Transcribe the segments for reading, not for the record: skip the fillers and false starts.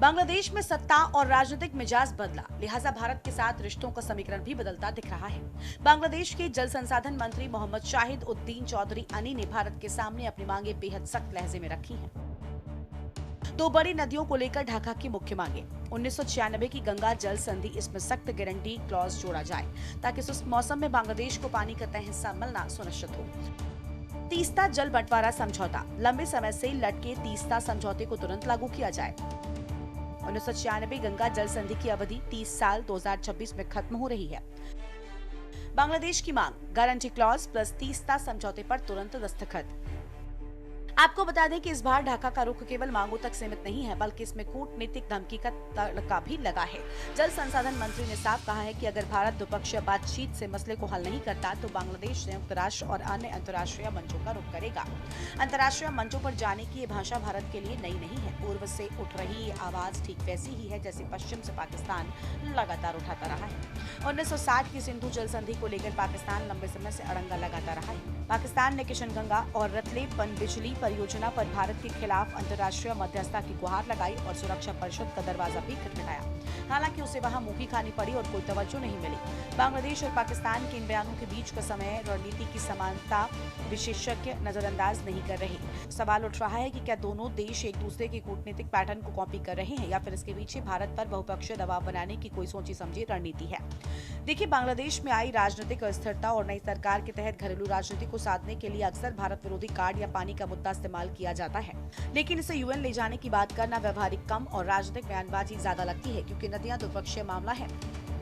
बांग्लादेश में सत्ता और राजनीतिक मिजाज बदला, लिहाजा भारत के साथ रिश्तों का समीकरण भी बदलता दिख रहा है। बांग्लादेश के जल संसाधन मंत्री मोहम्मद शाहिद उद्दीन चौधरी अनी ने भारत के सामने अपनी मांगे बेहद सख्त लहजे में रखी हैं। दो बड़ी नदियों को लेकर ढाका की मुख्य मांगे। 1996 की गंगा जल संधि, इसमें सख्त गारंटी क्लॉज जोड़ा जाए ताकि शुष्क मौसम में बांग्लादेश को पानी का तय हिस्सा मिलना सुनिश्चित हो। तीस्ता जल बंटवारा समझौता, लंबे समय से लटके तीस्ता समझौते को तुरंत लागू किया जाए। 1996 गंगा जल संधि की अवधि 30 साल 2026 में खत्म हो रही है। बांग्लादेश की मांग, गारंटी क्लॉज प्लस तीस्ता समझौते पर तुरंत दस्तखत। आपको बता दें कि इस बार ढाका का रुख केवल मांगों तक सीमित नहीं है, बल्कि इसमें कूटनीतिक धमकी का तड़का भी लगा है। जल संसाधन मंत्री ने साफ कहा है कि अगर भारत द्विपक्षीय बातचीत से मसले को हल नहीं करता तो बांग्लादेश संयुक्त राष्ट्र और अन्य अंतर्राष्ट्रीय मंचों का रुख करेगा। अंतर्राष्ट्रीय मंचों पर जाने की ये भाषा भारत के लिए नई नहीं है। पूर्व से उठ रही ये आवाज ठीक वैसी ही है जैसी पश्चिम से पाकिस्तान लगातार उठाता रहा है। 1960 की सिंधु जल संधि को लेकर पाकिस्तान लंबे समय से अड़ंगा लगाता रहा है। पाकिस्तान ने किशनगंगा और रतले पनबिजली परियोजना पर भारत के खिलाफ अंतर्राष्ट्रीय मध्यस्थता की गुहार लगाई और सुरक्षा परिषद का दरवाजा भी खटखटाया। हालांकि उसे वहां मुंह खानी पड़ी और कोई तवज्जो नहीं मिली। बांग्लादेश और पाकिस्तान के इन बयानों के बीच का समय रणनीति की समानता विशेषज्ञ नजरअंदाज नहीं कर रहे। सवाल उठ रहा है कि क्या दोनों देश एक दूसरे के कूटनीतिक पैटर्न को कॉपी कर रहे हैं या फिर इसके पीछे भारत पर बहुपक्षीय दबाव बनाने की कोई सोची समझी रणनीति है। देखिए, बांग्लादेश में आई राजनीतिक अस्थिरता और नई सरकार के तहत घरेलू राजनीति को साधने के लिए अक्सर भारत विरोधी कार्ड या पानी का मुद्दा इस्तेमाल किया जाता है, लेकिन इसे यूएन ले जाने की बात करना व्यवहारिक कम और राजनीतिक बयानबाजी ज्यादा लगती है, क्योंकि नदियां द्विपक्षीय मामला है।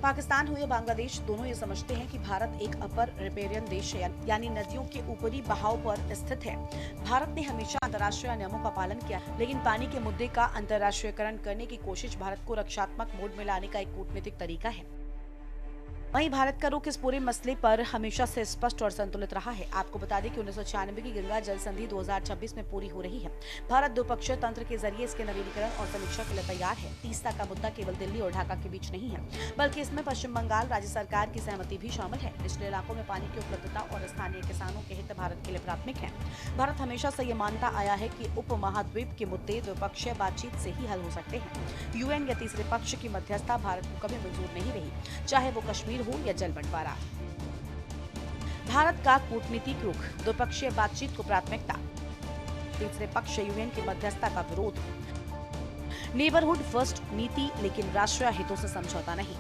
पाकिस्तान हो या बांग्लादेश, दोनों ये समझते हैं कि भारत एक अपर रिपेरियन देश है, यानी नदियों के ऊपरी बहाव पर स्थित है। भारत ने हमेशा अंतर्राष्ट्रीय नियमों का पालन किया, लेकिन पानी के मुद्दे का अंतर्राष्ट्रीयकरण करने की कोशिश भारत को रक्षात्मक मोड में लाने का एक कूटनीतिक तरीका है। वहीं भारत का रुख इस पूरे मसले पर हमेशा से स्पष्ट और संतुलित रहा है। आपको बता दें कि 1996 की गंगा जल संधि 2026 में पूरी हो रही है। भारत द्विपक्षीय तंत्र के जरिए इसके नवीनीकरण और समीक्षा के लिए तैयार है। तीस्ता का मुद्दा केवल दिल्ली और ढाका के बीच नहीं है, बल्कि इसमें पश्चिम बंगाल राज्य सरकार की सहमति भी शामिल है। निचले इलाकों में पानी की उपलब्धता और स्थानीय किसानों के हित भारत के लिए प्राथमिक है। भारत हमेशा से ये मानता आया है कि उप महाद्वीप के मुद्दे द्विपक्षीय बातचीत से ही हल हो सकते हैं। यूएन या तीसरे पक्ष की मध्यस्थता भारत को कभी मंजूर नहीं रही, चाहे वो कश्मीर हो या जल बंटवारा। भारत का कूटनीतिक रुख, द्विपक्षीय बातचीत को प्राथमिकता, तीसरे पक्ष यूएन की मध्यस्थता का विरोध, नेबरहुड फर्स्ट नीति लेकिन राष्ट्रीय हितों से समझौता नहीं।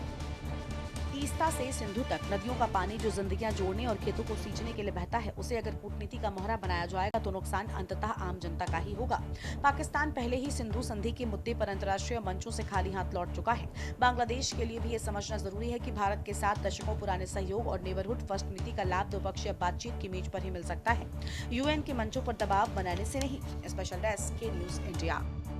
तीस्ता से सिंधु तक नदियों का पानी जो जिंदगियां जोड़ने और खेतों को सींचने के लिए बहता है, उसे अगर कूटनीति का मोहरा बनाया जाएगा तो नुकसान अंततः आम जनता का ही होगा। पाकिस्तान पहले ही सिंधु संधि के मुद्दे पर अंतर्राष्ट्रीय मंचों से खाली हाथ लौट चुका है। बांग्लादेश के लिए भी ये समझना जरूरी है कि भारत के साथ दशकों पुराने सहयोग और नेबरहुड फर्स्ट नीति का लाभ द्विपक्षीय बातचीत की मेज पर ही मिल सकता है, यूएन के मंचों पर दबाव बनाने से नहीं। स्पेशल डेस्क के न्यूज इंडिया।